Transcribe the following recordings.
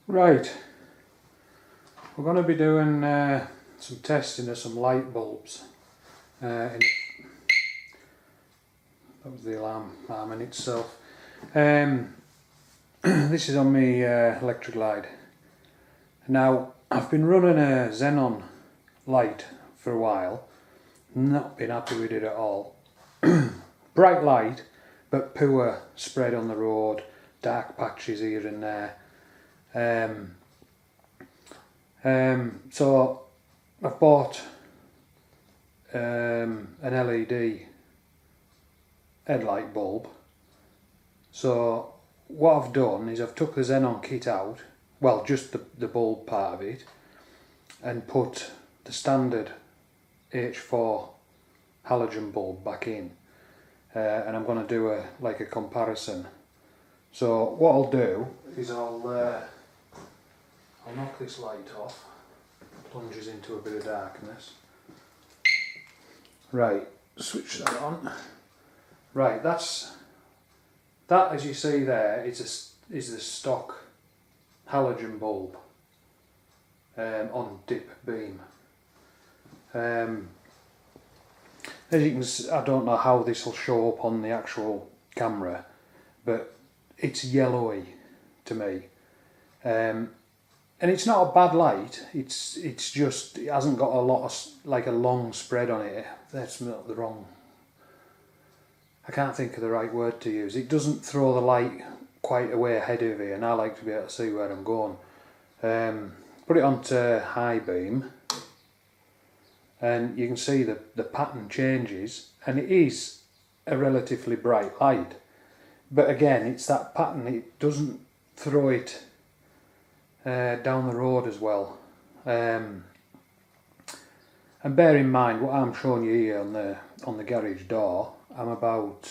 Right, we're going to be doing some testing of some light bulbs. That was the alarm in itself. This is on my electric light. Now, I've been running a Xenon light for a while, not been happy with it at all. Bright light, but poor spread on the road, dark patches here and there. So I've bought an LED headlight bulb. So what I've done is I've took the Xenon kit out, well, just the bulb part of it, and put the standard H4 halogen bulb back in, and I'm going to do a comparison. So what I'll do is I'll knock this light off, plunges into a bit of darkness. Right, switch that on. Right, that as you see there is the stock halogen bulb on dip beam. As you can see, I don't know how this will show up on the actual camera, but it's yellowy to me. And it's not a bad light. It's just, it hasn't got a lot of a long spread on it. That's not the wrong. I can't think of the right word to use. It doesn't throw the light quite away ahead of you, and I like to be able to see where I'm going. Put it onto high beam, and you can see the pattern changes, and it is a relatively bright light. But again, it's that pattern. It doesn't throw it down the road as well. And bear in mind what I'm showing you here on the garage door. I'm about,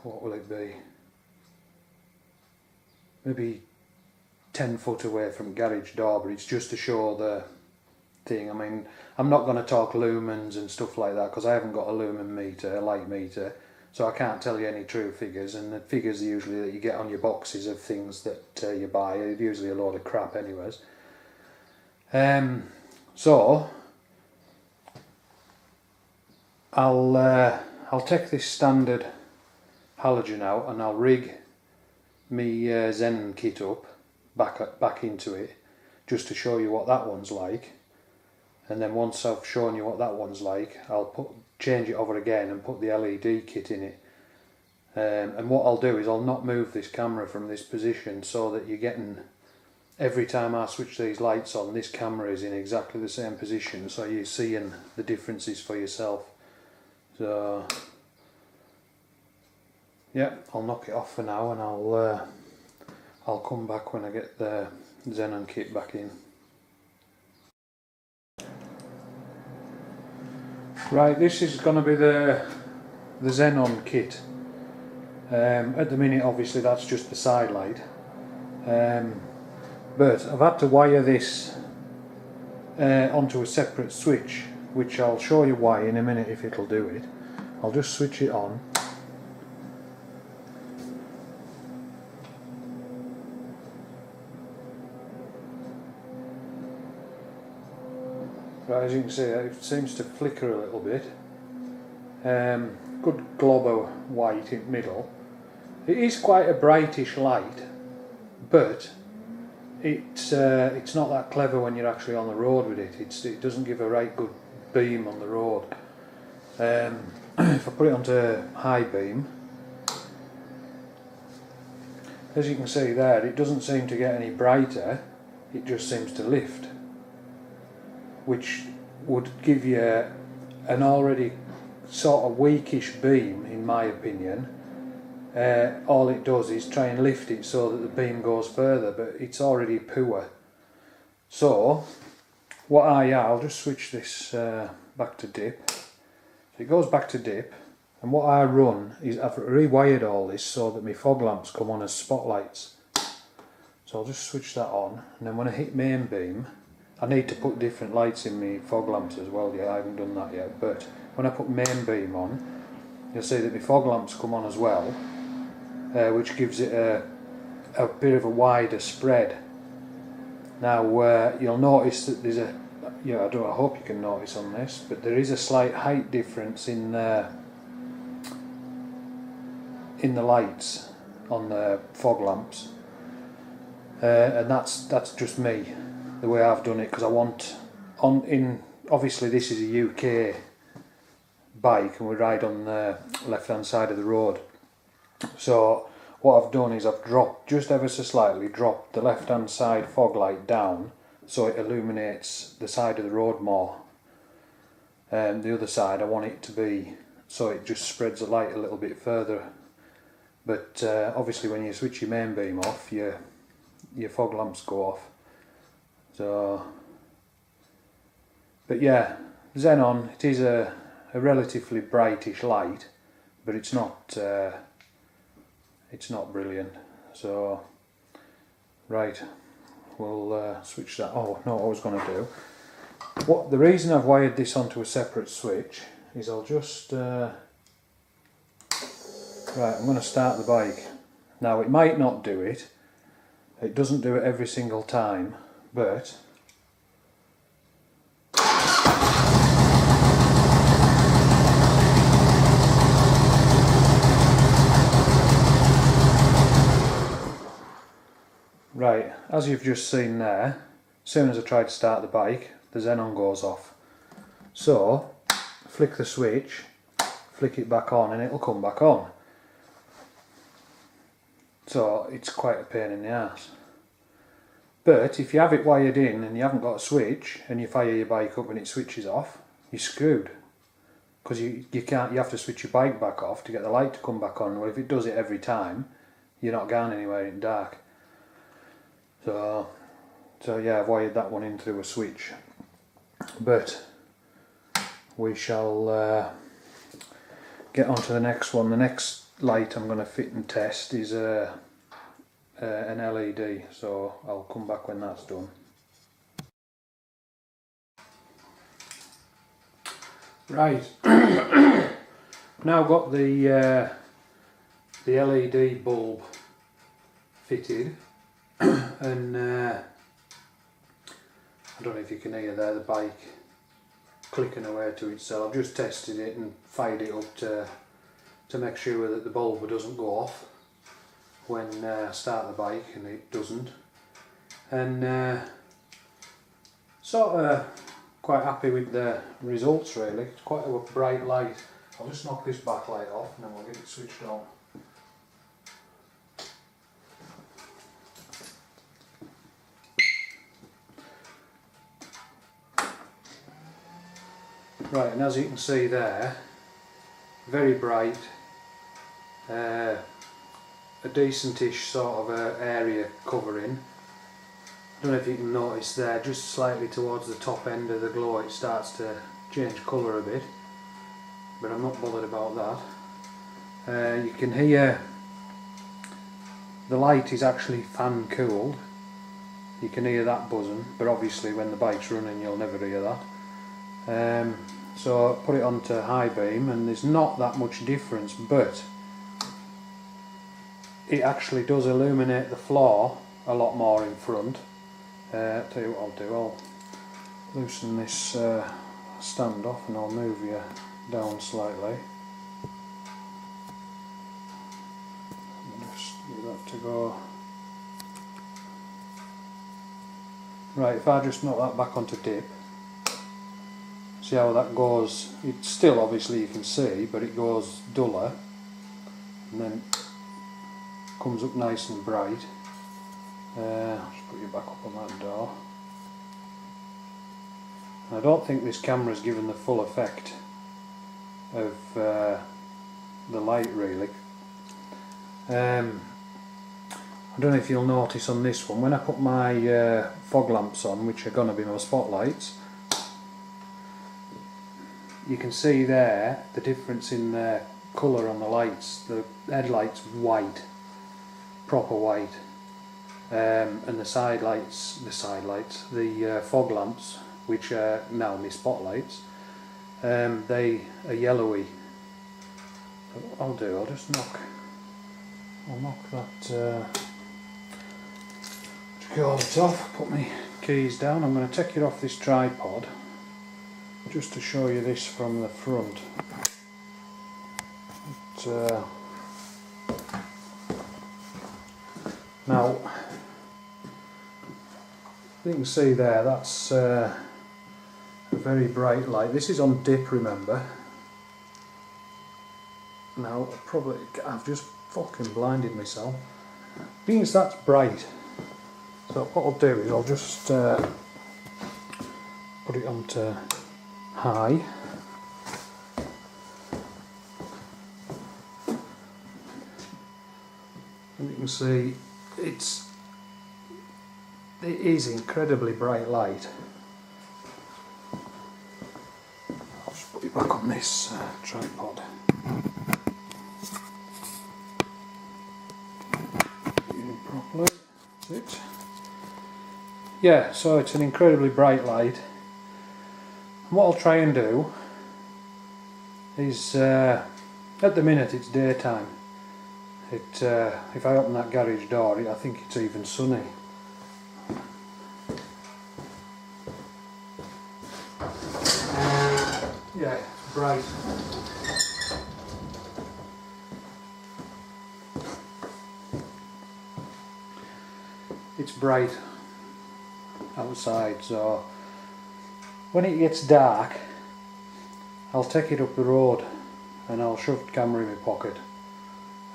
what will it be? Maybe 10 foot away from garage door, but it's just to show the thing. I mean, I'm not going to talk lumens and stuff like that because I haven't got a lumen meter, a light meter, so I can't tell you any true figures, and the figures usually that you get on your boxes of things that you buy are usually a load of crap anyways. So I'll take this standard halogen out and I'll rig my Xenon kit up back into it, just to show you what that one's like. And then once I've shown you what that one's like, I'll change it over again and put the LED kit in it. And what I'll do is I'll not move this camera from this position, so that you're getting, every time I switch these lights on, this camera is in exactly the same position, so you're seeing the differences for yourself. So yeah, I'll knock it off for now, and I'll come back when I get the Xenon kit back in. Right, this is going to be the Xenon kit. At the minute, obviously, that's just the side light. But I've had to wire this onto a separate switch, which I'll show you why in a minute if it'll do it. I'll just switch it on. Right, as you can see, it seems to flicker a little bit. Good glob of white in the middle. It is quite a brightish light, but it's not that clever when you're actually on the road with it. It doesn't give a right good beam on the road. If I put it onto high beam, as you can see there, it doesn't seem to get any brighter. It just seems to lift, which would give you an already sort of weakish beam, in my opinion. All it does is try and lift it so that the beam goes further, but it's already poor. So what I'll just switch this back to dip. So it goes back to dip, and what I run is I've rewired all this so that my fog lamps come on as spotlights. So I'll just switch that on, and then when I hit main beam, I need to put different lights in my fog lamps as well. Yeah, I haven't done that yet, but when I put main beam on, you'll see that my fog lamps come on as well, which gives it a a bit of a wider spread. Now you'll notice that there's a, I hope you can notice on this, but there is a slight height difference in the lights on the fog lamps, and that's just me, the way I've done it, because I want obviously this is a UK bike and we ride on the left hand side of the road, so what I've done is I've dropped, just ever so slightly, dropped the left hand side fog light down so it illuminates the side of the road more. The other side I want it to be so it just spreads the light a little bit further. But obviously when you switch your main beam off, your fog lamps go off. So, but yeah, Xenon, it is a relatively brightish light, but it's not brilliant. So, right, we'll switch that. Oh no, what I was going to do. The reason I've wired this onto a separate switch is I'll just right, I'm going to start the bike. Now it might not do it. It doesn't do it every single time, but right, as you've just seen there, as soon as I try to start the bike, the Xenon goes off. So, flick the switch, flick it back on and it'll come back on. So, it's quite a pain in the ass. But if you have it wired in and you haven't got a switch and you fire your bike up and it switches off, you're screwed. Because you have to switch your bike back off to get the light to come back on. Well, if it does it every time, you're not going anywhere in the dark. So yeah, I've wired that one in through a switch. But we shall get on to the next one. The next light I'm going to fit and test is an LED, so I'll come back when that's done. Right, now got the LED bulb fitted, and I don't know if you can hear there the bike clicking away to itself. I've just tested it and fired it up to make sure that the bulb doesn't go off when I start the bike, and it doesn't. And sort of quite happy with the results really. It's quite a bright light. I'll just knock this backlight off and then we'll get it switched on. Right, and as you can see there, very bright, a decentish sort of area covering. I don't know if you can notice there, just slightly towards the top end of the glow it starts to change colour a bit, but I'm not bothered about that. You can hear the light is actually fan cooled. You can hear that buzzing, but obviously when the bike's running you'll never hear that. So put it onto high beam and there's not that much difference, but it actually does illuminate the floor a lot more in front. Tell you what I'll do, I'll loosen this stand off and I'll move you down slightly. Just get that to go. Right, if I just knock that back onto dip, see how that goes. It's still, obviously you can see, but it goes duller and then comes up nice and bright. I'll just put you back up on that door. I don't think this camera's given the full effect of the light really. I don't know if you'll notice on this one, when I put my fog lamps on, which are going to be my spotlights, you can see there the difference in the colour on the lights. The headlight's white, proper white, and the fog lamps, which are now my spotlights, they are yellowy. What I'll do, I'll knock that Take all it off, put my keys down. I'm going to take it off this tripod just to show you this from the front. Now, you can see there, that's a very bright light. This is on dip, remember. Now, I've just fucking blinded myself. Means that's bright. So what I'll do is I'll just put it onto high. And you can see it is incredibly bright light. I'll just put it back on this tripod. Properly. That's it. Yeah, so it's an incredibly bright light. And what I'll try and do is, at the minute it's daytime. If I open that garage door, I think it's even sunny. Yeah, it's bright. It's bright outside, so when it gets dark I'll take it up the road and I'll shove the camera in my pocket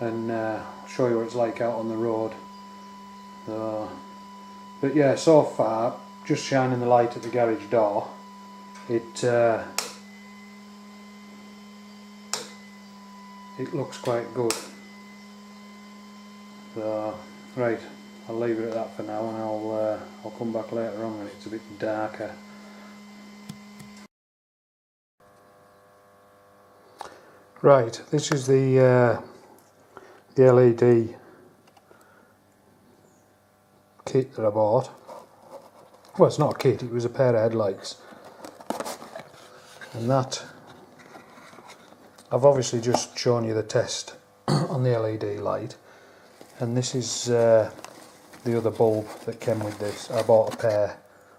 and show you what it's like out on the road. But yeah, so far, just shining the light at the garage door, it looks quite good. So, right, I'll leave it at that for now, and I'll come back later on when it's a bit darker. Right, this is the LED kit that I bought. Well, it's not a kit, it was a pair of headlights. And that, I've obviously just shown you the test on the LED light. And this is the other bulb that came with this. I bought a pair,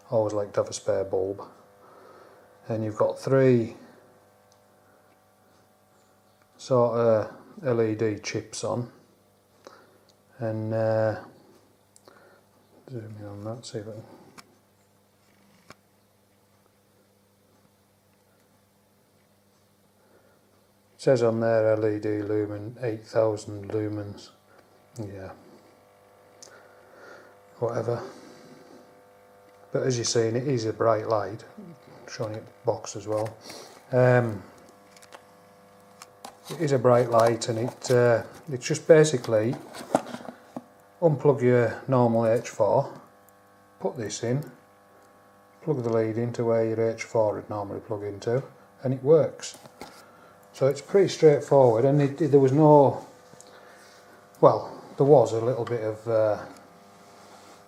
I always like to have a spare bulb. And you've got 3 sort of LED chips on, and zoom in on that, see if I can. It says on there LED lumen 8000 lumens. Yeah, whatever. But as you're seeing, it is a bright light. I'm showing you the box as well. It is a bright light, and it's just basically unplug your normal H4, put this in, plug the lead into where your H4 would normally plug into, and it works. So it's pretty straightforward, and there was no, well, there was a little bit of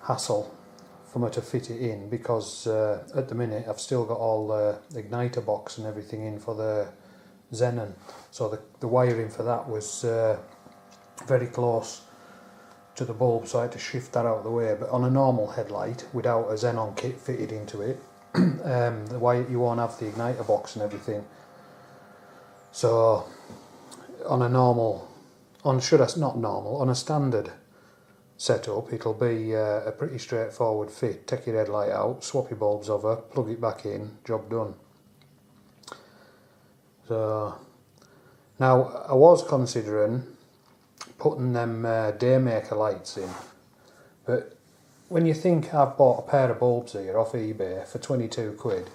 hassle for me to fit it in, because at the minute I've still got all the igniter box and everything in for the Xenon, so the wiring for that was very close to the bulb, so I had to shift that out of the way. But on a normal headlight without a Xenon kit fitted into it, the wire, you won't have the igniter box and everything. So on a normal, on a standard setup, it'll be a pretty straightforward fit. Take your headlight out, swap your bulbs over, plug it back in, job done. So now I was considering putting them daymaker lights in, but when you think I've bought a pair of bulbs here off eBay for 22 quid,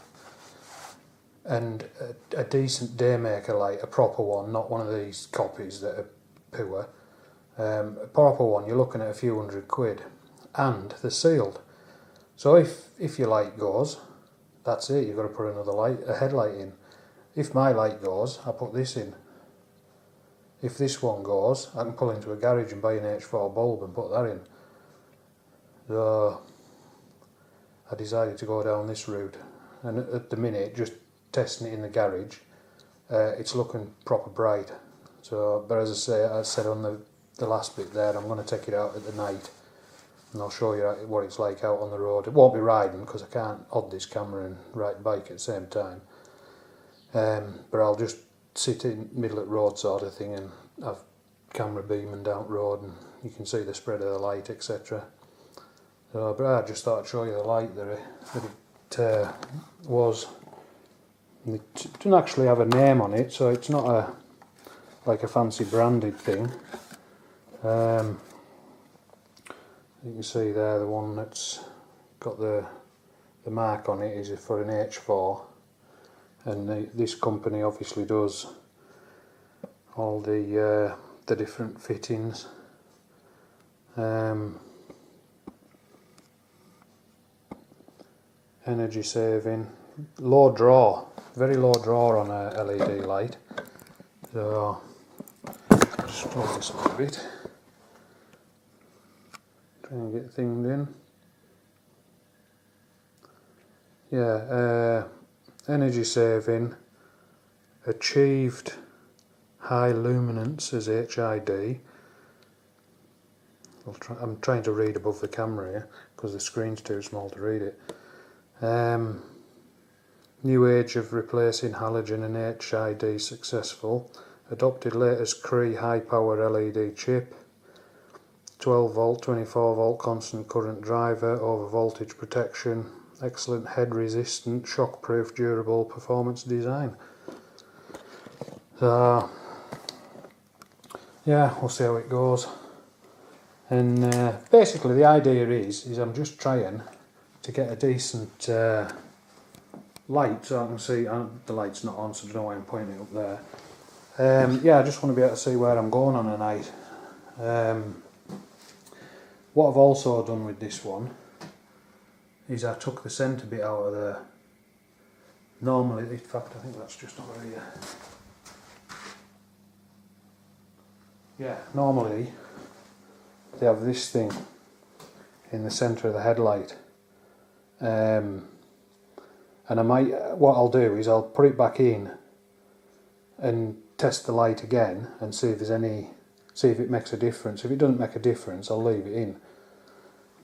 and a decent daymaker light, a proper one, not one of these copies that are poor, a proper one, you're looking at a few hundred quid, and they're sealed. So if your light goes, that's it, you've got to put a headlight in. If my light goes, I put this in. If this one goes, I can pull into a garage and buy an H4 bulb and put that in. So I decided to go down this route, and at the minute, just testing it in the garage, it's looking proper bright. So, but as I said on the last bit there, I'm going to take it out at the night and I'll show you what it's like out on the road. It won't be riding because I can't hold this camera and ride the bike at the same time, but I'll just sit in middle of the road sort of thing and have camera beaming down the road, and you can see the spread of the light, etc. So, but I just thought I'd show you the light that it was. It doesn't actually have a name on it, so it's not like a fancy branded thing. You can see there the one that's got the mark on it is for an H4, and this company obviously does all the different fittings. Energy saving, low draw, very low draw on a LED light. So just close this up a bit. Try and get things in. Yeah, energy saving, achieved high luminance as HID. I'm trying to read above the camera here because the screen's too small to read it. New age of replacing halogen and HID successful. Adopted latest Cree high power LED chip. 12 volt, 24 volt constant current driver, over voltage protection, excellent head resistant, shock proof, durable performance design. So yeah, we'll see how it goes. And basically the idea is I'm just trying to get a decent light so I can see. The light's not on, so I don't know why I'm pointing it up there. Yeah, I just want to be able to see where I'm going on a night. What I've also done with this one is I took the centre bit out of there. Normally, in fact, I think that's just over here. Yeah, normally they have this thing in the centre of the headlight. And what I'll do is I'll put it back in and test the light again and see if it makes a difference. If it doesn't make a difference, I'll leave it in.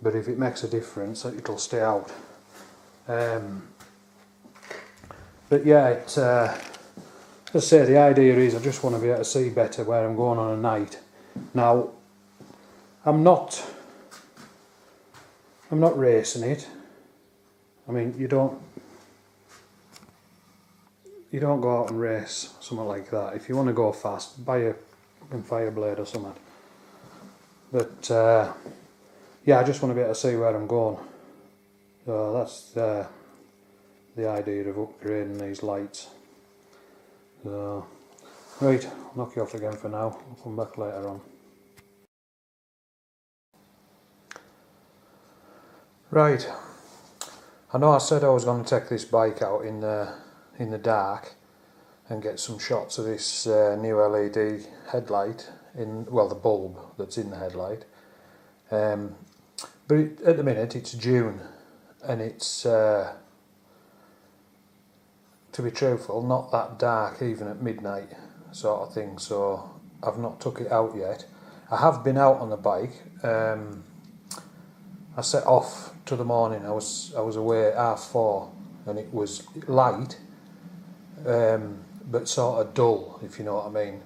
But if it makes a difference, it'll stay out. But yeah, as I say, the idea is I just want to be able to see better where I'm going on a night. Now, I'm not racing it. I mean, you don't go out and race something like that. If you want to go fast, buy a fire blade or something. But yeah, I just want to be able to see where I'm going. So that's the idea of upgrading these lights. So, right, I'll knock you off again for now. I'll come back later on. Right, I know I said I was going to take this bike out in the dark and get some shots of this new LED headlight the bulb that's in the headlight. But at the minute it's June and it's, to be truthful, not that dark even at midnight sort of thing, so I've not took it out yet. I have been out on the bike. I set off to the morning. I was away at 4:30 and it was light, but sort of dull, if you know what I mean.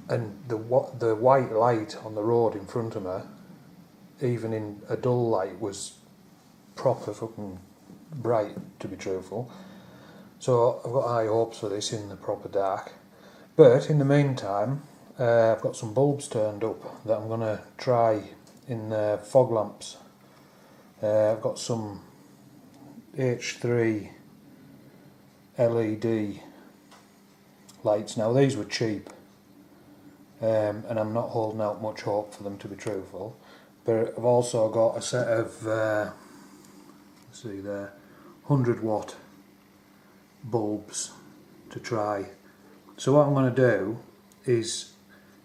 And the white light on the road in front of me, even in a dull light, was proper fucking bright, to be truthful. So I've got high hopes for this in the proper dark. But in the meantime, I've got some bulbs turned up that I'm going to try in fog lamps. I've got some H3 LED lights. Now these were cheap, and I'm not holding out much hope for them, to be truthful. But I've also got a set of let's see there, 100 watt bulbs to try. So what I'm going to do is,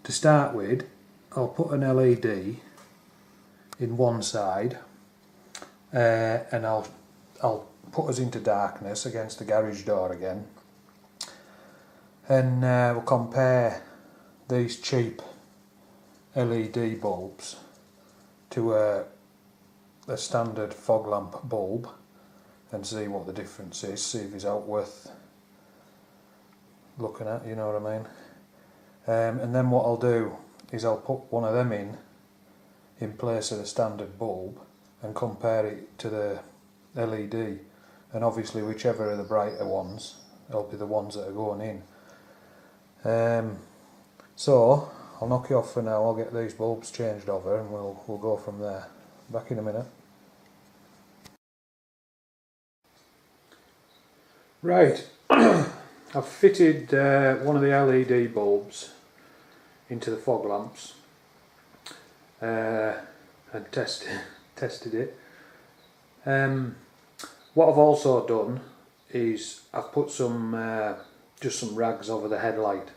to start with, I'll put an LED in one side, and I'll put us into darkness against the garage door again, and we'll compare these cheap LED bulbs to a standard fog lamp bulb and see what the difference is, see if it's out worth looking at, you know what I mean. And then what I'll do is I'll put one of them in place of the standard bulb and compare it to the LED, and obviously whichever are the brighter ones will be the ones that are going in. So I'll knock you off for now. I'll get these bulbs changed over and we'll go from there. Back in a minute. Right, I've fitted one of the LED bulbs into the fog lamps and tested it. What I've also done is I've put just some rags over the headlight,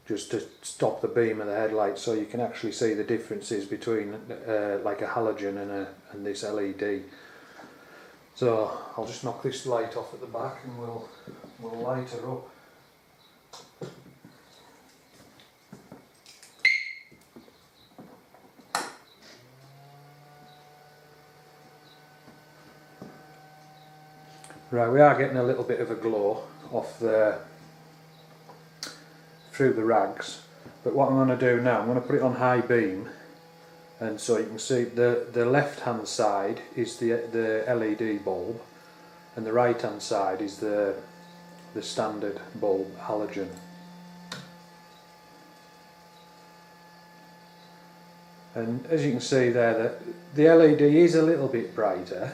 just to stop the beam of the headlight, so you can actually see the differences between like a halogen and this LED. So I'll just knock this light off at the back and we'll light her up. Right, we are getting a little bit of a glow off through the rags, but what I'm going to do now, I'm going to put it on high beam, and so you can see the left hand side is the LED bulb and the right hand side is the standard bulb halogen. And as you can see there, the LED is a little bit brighter,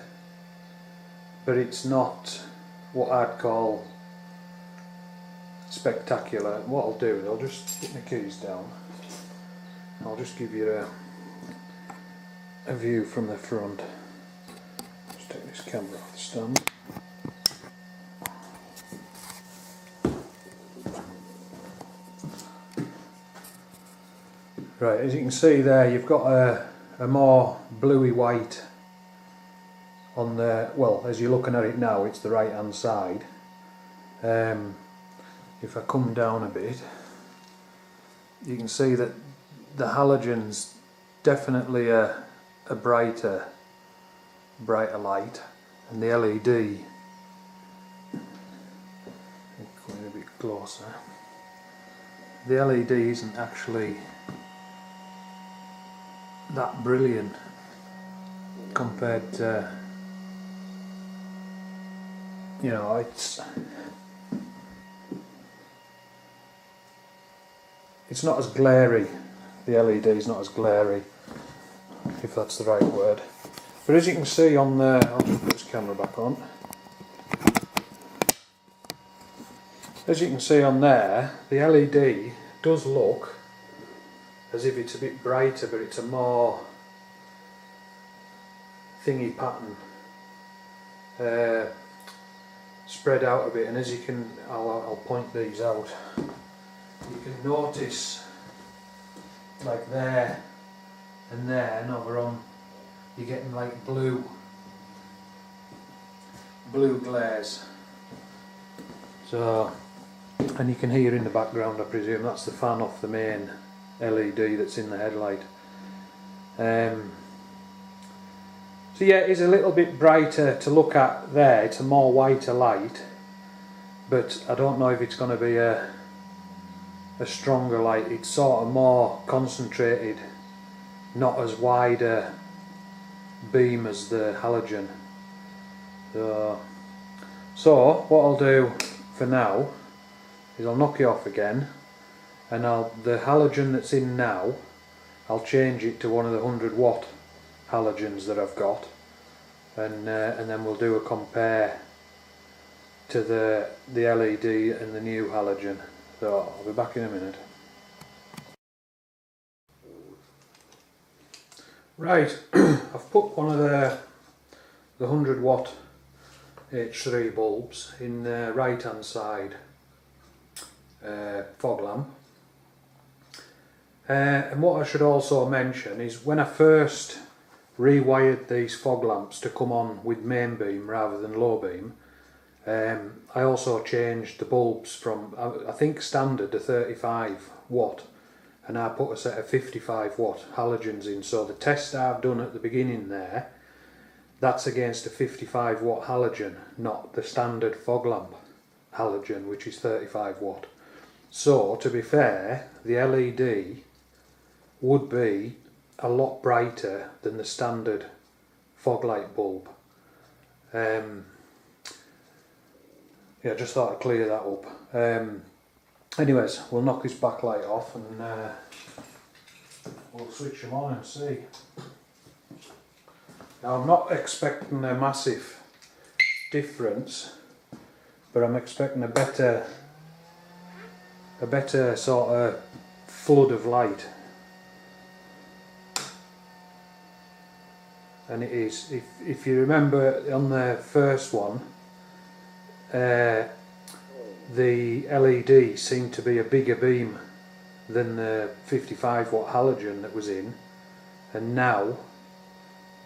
but it's not what I'd call spectacular. What I'll do is I'll just put my keys down. I'll just give you a view from the front. Just take this camera off the stand. Right, as you can see there, you've got a more bluey white on the, well, as you're looking at it now, it's the right hand side. If I come down a bit, you can see that the halogen's definitely a brighter light, and the LED, coming a bit closer, the LED isn't actually that brilliant compared to, you know, it's not as glary. The LED is not as glary, if that's the right word. But as you can see on the, I'll just put this camera back on. As you can see on there, the LED does look as if it's a bit brighter, but it's a more thingy pattern, spread out a bit. And as you can, I'll point these out. You can notice, like there and there, and over on, you're getting like blue glares. So, and you can hear in the background, I presume that's the fan off the main LED that's in the headlight. So yeah, it is a little bit brighter to look at there. It's a more whiter light, but I don't know if it's going to be a stronger light. It's sort of more concentrated, not as wide a beam as the halogen. So what I'll do for now is I'll knock you off again, and the halogen that's in now, I'll change it to one of the 100-watt halogens that I've got, and then we'll do a compare to the LED and the new halogen. So I'll be back in a minute. Right, I've put one of the 100-watt H3 bulbs in the right hand side fog lamp. And what I should also mention is when I first rewired these fog lamps to come on with main beam rather than low beam, I also changed the bulbs from, I think, standard to 35 watt, and I put a set of 55 watt halogens in. So the test I've done at the beginning there, that's against a 55 watt halogen, not the standard fog lamp halogen, which is 35 watt. So to be fair, the LED would be a lot brighter than the standard fog light bulb. Yeah, just thought I'd clear that up. Anyways, we'll knock this backlight off and we'll switch them on and see. Now I'm not expecting a massive difference, but I'm expecting a better sort of flood of light. And it is, if you remember on the first one, the LED seemed to be a bigger beam than the 55 watt halogen that was in, and now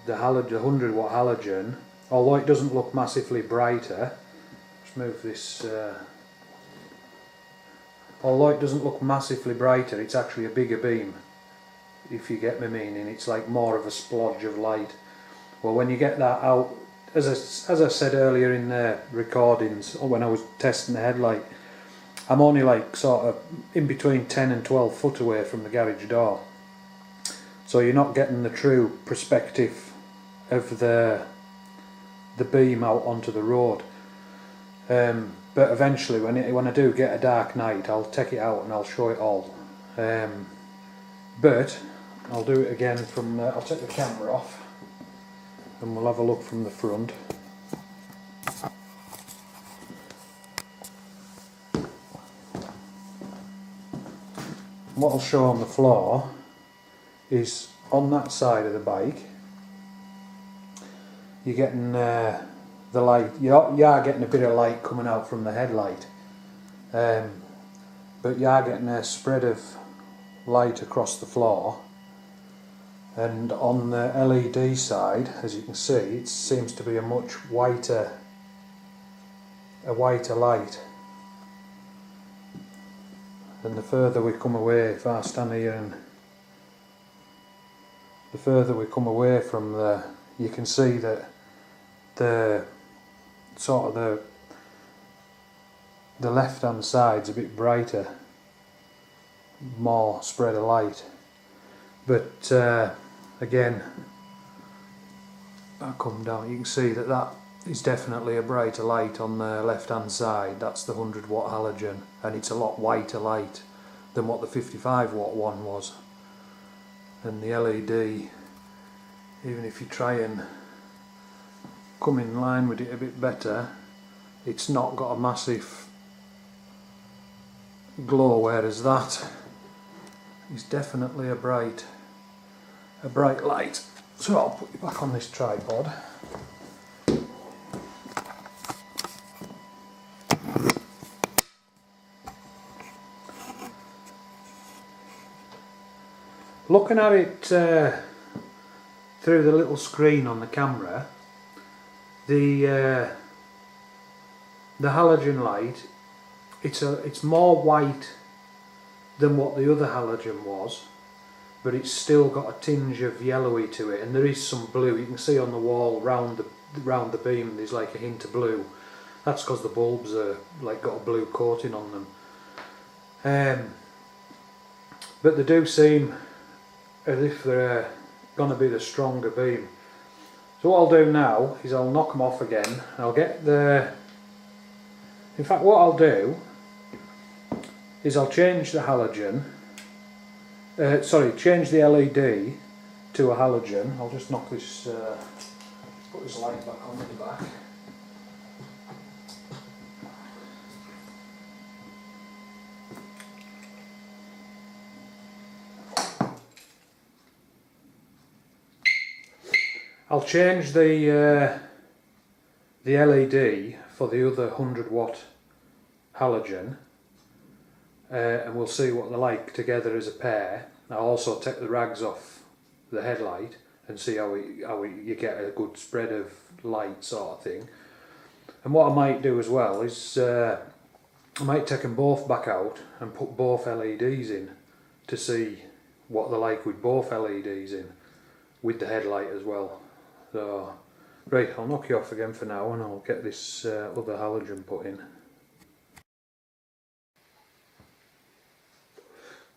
the 100 watt halogen, although it doesn't look massively brighter, let's move this, although it doesn't look massively brighter, it's actually a bigger beam, if you get my meaning. It's like more of a splodge of light. Well, when you get that out, as I said earlier in the recordings, or when I was testing the headlight, I'm only like sort of in between 10 and 12 foot away from the garage door, so you're not getting the true perspective of the beam out onto the road. But eventually, when I do get a dark night, I'll take it out and I'll show it all. But I'll do it again from. I'll take the camera off and we'll have a look from the front. What I'll show on the floor is on that side of the bike, you're getting the light. You are getting a bit of light coming out from the headlight, but you are getting a spread of light across the floor. And on the LED side, as you can see, it seems to be a much whiter light. And the further we come away, if I stand here, and the further we come away from you can see that the sort of the left hand side's a bit brighter, more spread of light. But again, I come down, you can see that is definitely a brighter light on the left hand side. That's the 100 watt halogen, and it's a lot whiter light than what the 55 watt one was. And the LED, even if you try and come in line with it a bit better, it's not got a massive glow, whereas that is definitely a bright light. So I'll put it back on this tripod. Looking at it through the little screen on the camera, the halogen light, it's more white than what the other halogen was, but it's still got a tinge of yellowy to it, and there is some blue. You can see on the wall round the beam there's like a hint of blue. That's because the bulbs are like got a blue coating on them. But they do seem as if they're going to be the stronger beam. So what I'll do now is I'll knock them off again. I'll get in fact what I'll do is I'll change the halogen, change the LED to a halogen. I'll just knock this, put this light back on at the back. I'll change the LED for the other 100 watt halogen, and we'll see what they're like together as a pair. I'll also take the rags off the headlight and see how you get a good spread of light sort of thing. And what I might do as well is I might take them both back out and put both LEDs in to see what they're like with both LEDs in, with the headlight as well. So, right, I'll knock you off again for now and I'll get this other halogen put in.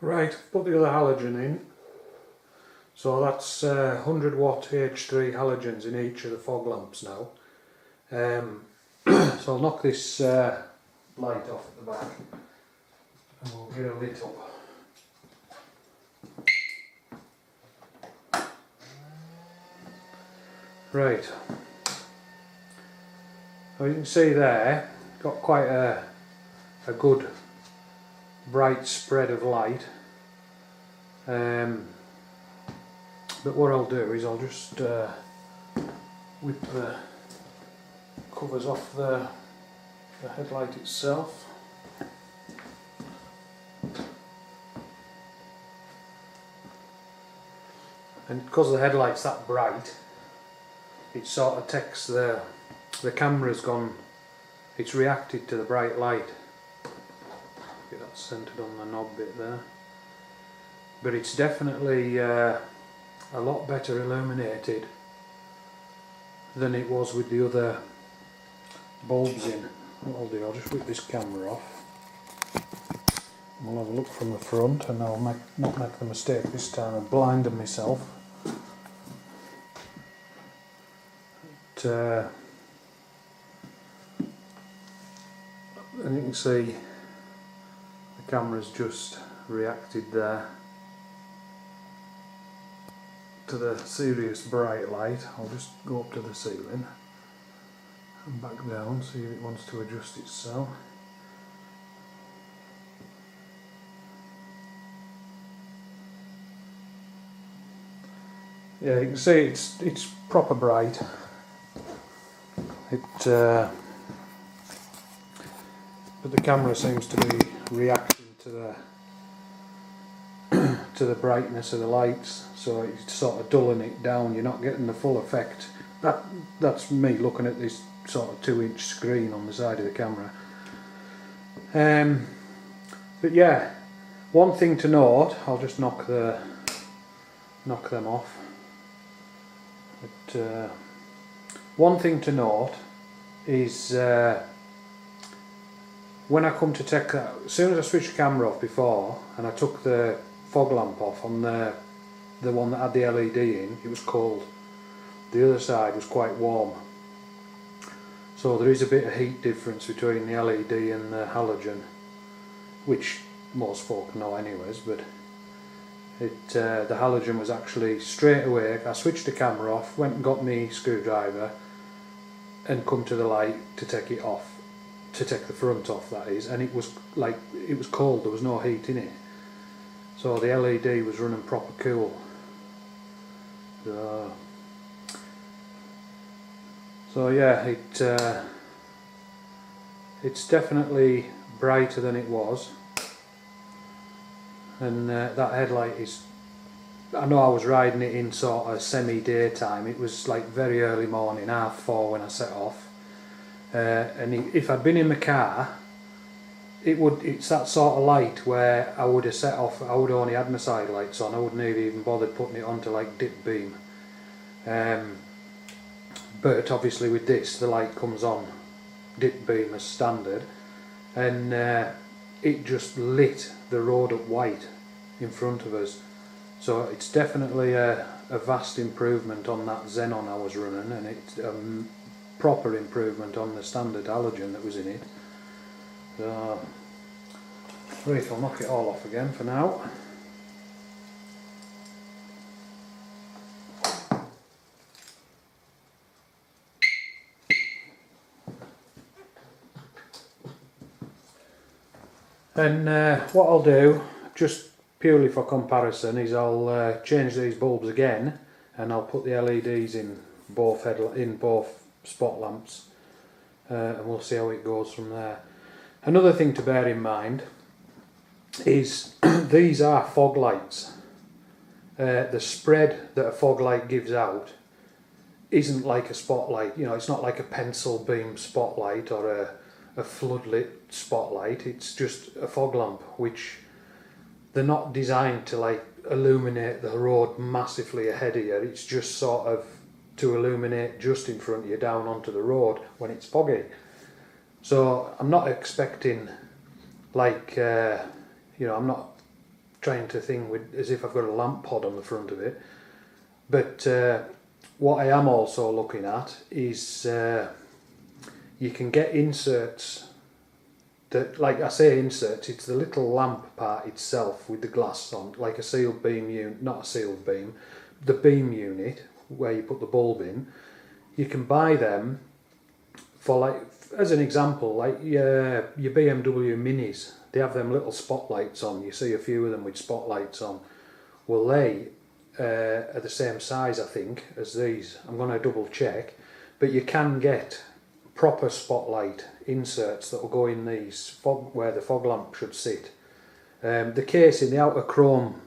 Right, put the other halogen in. So that's 100 watt H3 halogens in each of the fog lamps now. So I'll knock this light off at the back and we'll get it lit up. Right, so you can see there, got quite a good bright spread of light. But what I'll do is I'll just whip the covers off the headlight itself. And because the headlight's that bright, it sort of takes the camera's gone, it's reacted to the bright light. Get that centered on the knob bit there. But it's definitely a lot better illuminated than it was with the other bulbs in. What I'll do, I'll just whip this camera off. We'll have a look from the front and I'll not make the mistake this time of blinding myself. And you can see the camera's just reacted there to the serious bright light. I'll just go up to the ceiling and back down, see if it wants to adjust itself. Yeah, you can see it's proper bright. But the camera seems to be reacting to the brightness of the lights, so it's sort of dulling it down. You're not getting the full effect. That's me looking at this sort of 2-inch screen on the side of the camera. But yeah, one thing to note, I'll just knock them off. But one thing to note is when I come to take that, as soon as I switched the camera off before and I took the fog lamp off on the one that had the LED in, it was cold. The other side was quite warm. So there is a bit of heat difference between the LED and the halogen, which most folk know anyways, but the halogen was actually straight away. I switched the camera off, went and got my screwdriver and come to the light to take it off, to take the front off, that is, and it was cold, there was no heat in it, so the LED was running proper cool. So yeah, it's definitely brighter than it was, and that headlight is, I know I was riding it in sort of semi-daytime. It was like very early morning, 4:30 when I set off, and if I'd been in my car, it's that sort of light where I would have set off, I would have only had my side lights on, I wouldn't have even bothered putting it on to like dip beam. But obviously with this, the light comes on dip beam as standard, and it just lit the road up white in front of us. So it's definitely a vast improvement on that Xenon I was running, and it's a proper improvement on the standard halogen that was in it. So, right, I'll knock it all off again for now. And what I'll do, just purely for comparison, is I'll change these bulbs again, and I'll put the LEDs in both spot lamps, and we'll see how it goes from there. Another thing to bear in mind is these are fog lights. The spread that a fog light gives out isn't like a spotlight. You know, it's not like a pencil beam spotlight or a floodlit spotlight. It's just a fog lamp, which they're not designed to like illuminate the road massively ahead of you. It's just sort of to illuminate just in front of you down onto the road when it's foggy. So I'm not expecting like I'm not trying to think with as if I've got a lamp pod on the front of it. But what I am also looking at is you can get inserts that, like I say inserts, it's the little lamp part itself with the glass on, like a sealed beam unit, not a sealed beam, the beam unit where you put the bulb in. You can buy them for, like, as an example, like your BMW Minis, they have them little spotlights on. You see a few of them with spotlights on. Well, they are the same size, I think, as these. I'm going to double check, but you can get proper spotlight inserts that will go in these where the fog lamp should sit. The casing, the outer chrome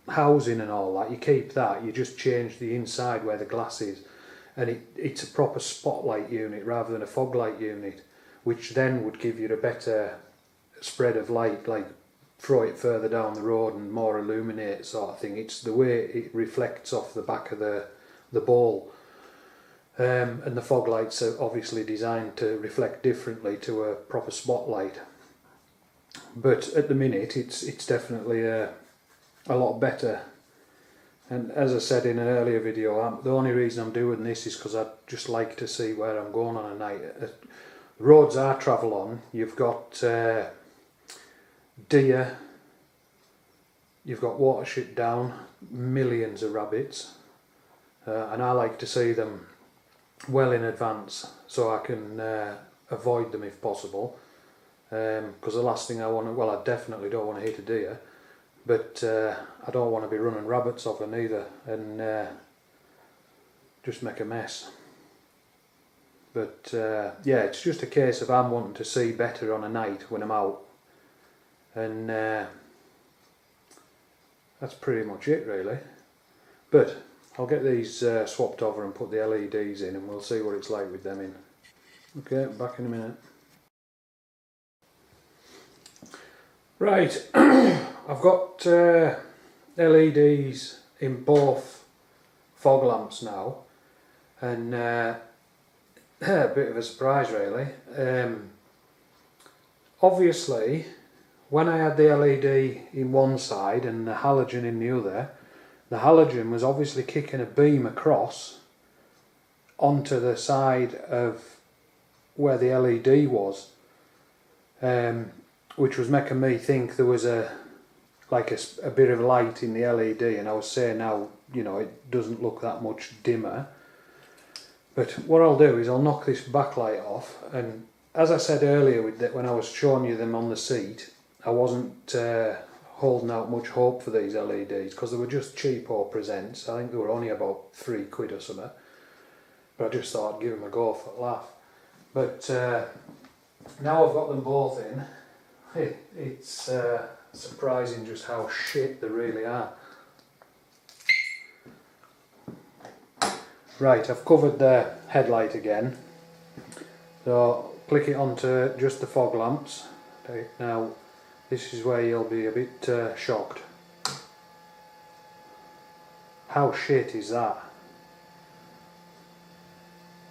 housing and all that, you keep that, you just change the inside where the glass is, and it's a proper spotlight unit rather than a fog light unit, which then would give you a better spread of light, like throw it further down the road and more illuminate sort of thing. It's the way it reflects off the back of the ball. And the fog lights are obviously designed to reflect differently to a proper spotlight. But at the minute it's definitely a lot better. And as I said in an earlier video, the only reason I'm doing this is because I'd just like to see where I'm going on a night. The roads I travel on, you've got deer, you've got water shut down, millions of rabbits, and I like to see them well in advance so I can avoid them if possible, because the last thing I want to, well, I definitely don't want to hit a deer, but I don't want to be running rabbits off them either and just make a mess. But yeah, it's just a case of I'm wanting to see better on a night when I'm out, and that's pretty much it really. But I'll get these swapped over and put the LEDs in, and we'll see what it's like with them in. Okay, back in a minute. Right, I've got LEDs in both fog lamps now, and a bit of a surprise really. Obviously, when I had the LED in one side and the halogen in the other, the halogen was obviously kicking a beam across onto the side of where the LED was, which was making me think there was a bit of light in the LED, and I was saying now, you know, it doesn't look that much dimmer. But what I'll do is I'll knock this backlight off, and as I said earlier when I was showing you them on the seat, I wasn't holding out much hope for these LEDs because they were just cheapo presents. I think they were only about £3 or something, but I just thought I'd give them a go for a laugh. But now I've got them both in, it's surprising just how shit they really are. Right, I've covered the headlight again, so click it onto just the fog lamps. Okay, now this is where you'll be a bit shocked. How shit is that?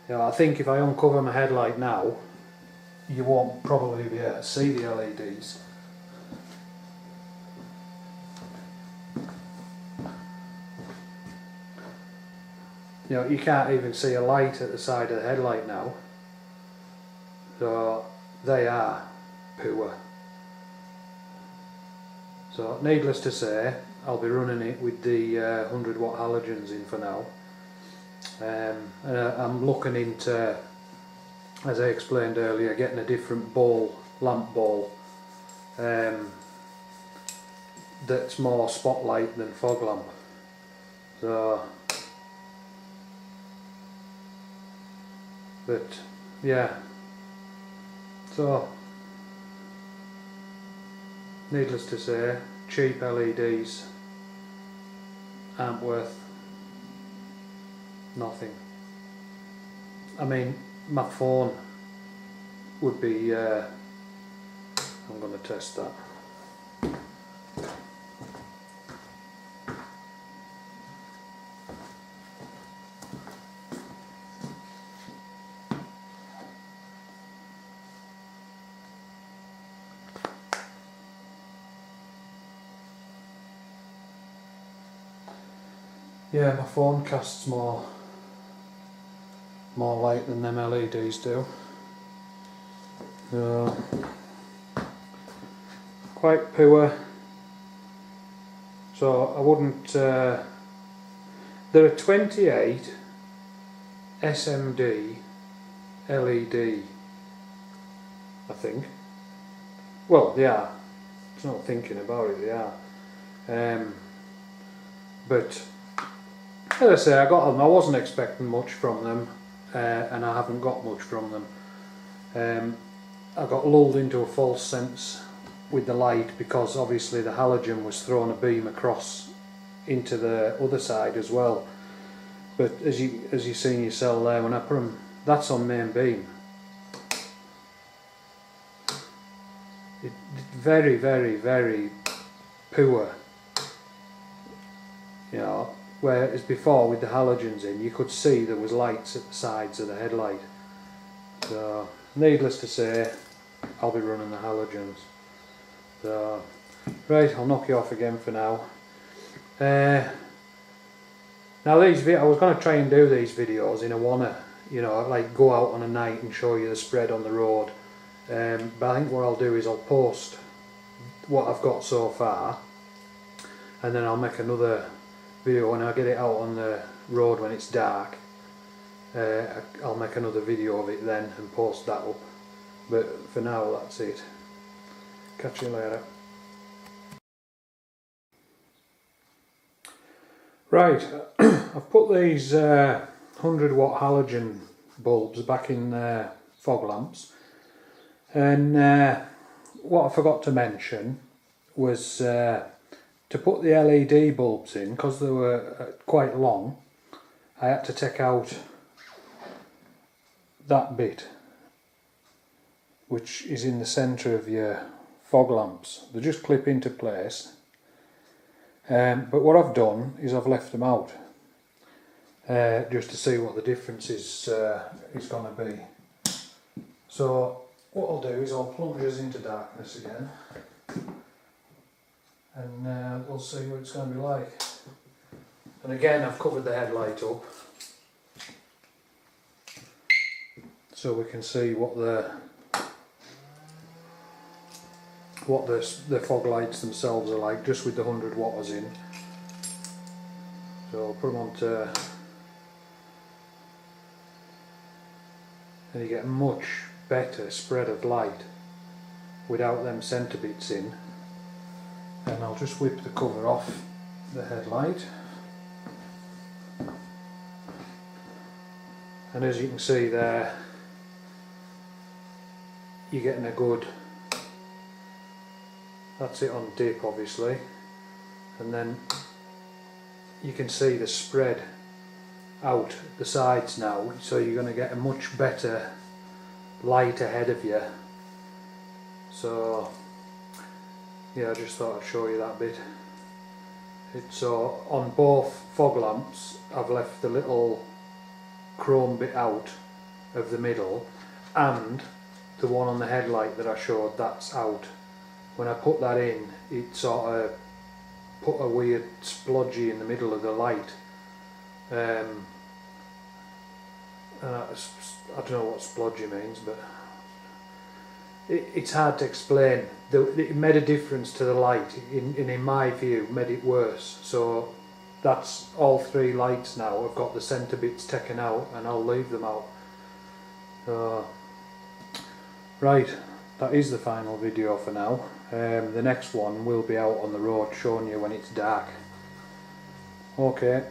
You know, I think if I uncover my headlight now, you won't probably be able to see the LEDs. You know, you can't even see a light at the side of the headlight now. So they are poor. So needless to say, I'll be running it with the 100 watt halogens in for now. And I'm looking into, as I explained earlier, getting a different ball, lamp ball, that's more spotlight than fog lamp. So, but yeah, so needless to say, cheap LEDs aren't worth nothing. I mean, my phone would be, I'm going to test that. Yeah, my phone casts more light than them LEDs do. Quite poor. So I wouldn't. There are 28 SMD LED, I think. Well, they are. It's not thinking about it, they are. But as I say, I got them. I wasn't expecting much from them, and I haven't got much from them. I got lulled into a false sense with the light because obviously the halogen was throwing a beam across into the other side as well. But as you see in your cell there, when I put them, that's on main beam. It's very, very, very poor. You know, whereas before with the halogens in, you could see there was lights at the sides of the headlight. So, needless to say, I'll be running the halogens. So, right, I'll knock you off again for now. Now I was going to try and do these videos in a wanna, you know, like go out on a night and show you the spread on the road. But I think what I'll do is I'll post what I've got so far, and then I'll make another video when I get it out on the road when it's dark. I'll make another video of it then and post that up. But for now, that's it. Catch you later. Right, I've put these 100 watt halogen bulbs back in fog lamps, and what I forgot to mention was to put the LED bulbs in, because they were quite long, I had to take out that bit which is in the centre of your fog lamps. They just clip into place. But what I've done is I've left them out just to see what the difference is going to be. So what I'll do is I'll plunge us into darkness again, and we'll see what it's going to be like. And again, I've covered the headlight up so we can see what the fog lights themselves are like, just with the 100 watters in. So I'll put them onto, and you get a much better spread of light without them centre bits in. And I'll just whip the cover off the headlight, and as you can see there, you're getting a good, that's it on dip obviously, and then you can see the spread out the sides now, so you're going to get a much better light ahead of you. So yeah, I just thought I'd show you that bit. So on both fog lamps I've left the little chrome bit out of the middle, and the one on the headlight that I showed, that's out. When I put that in, it sort of put a weird splodgy in the middle of the light. And I don't know what splodgy means, but it's hard to explain. It made a difference to the light, in my view, made it worse. So that's all three lights now. I've got the centre bits taken out, and I'll leave them out. Right, that is the final video for now. The next one will be out on the road showing you when it's dark. Okay.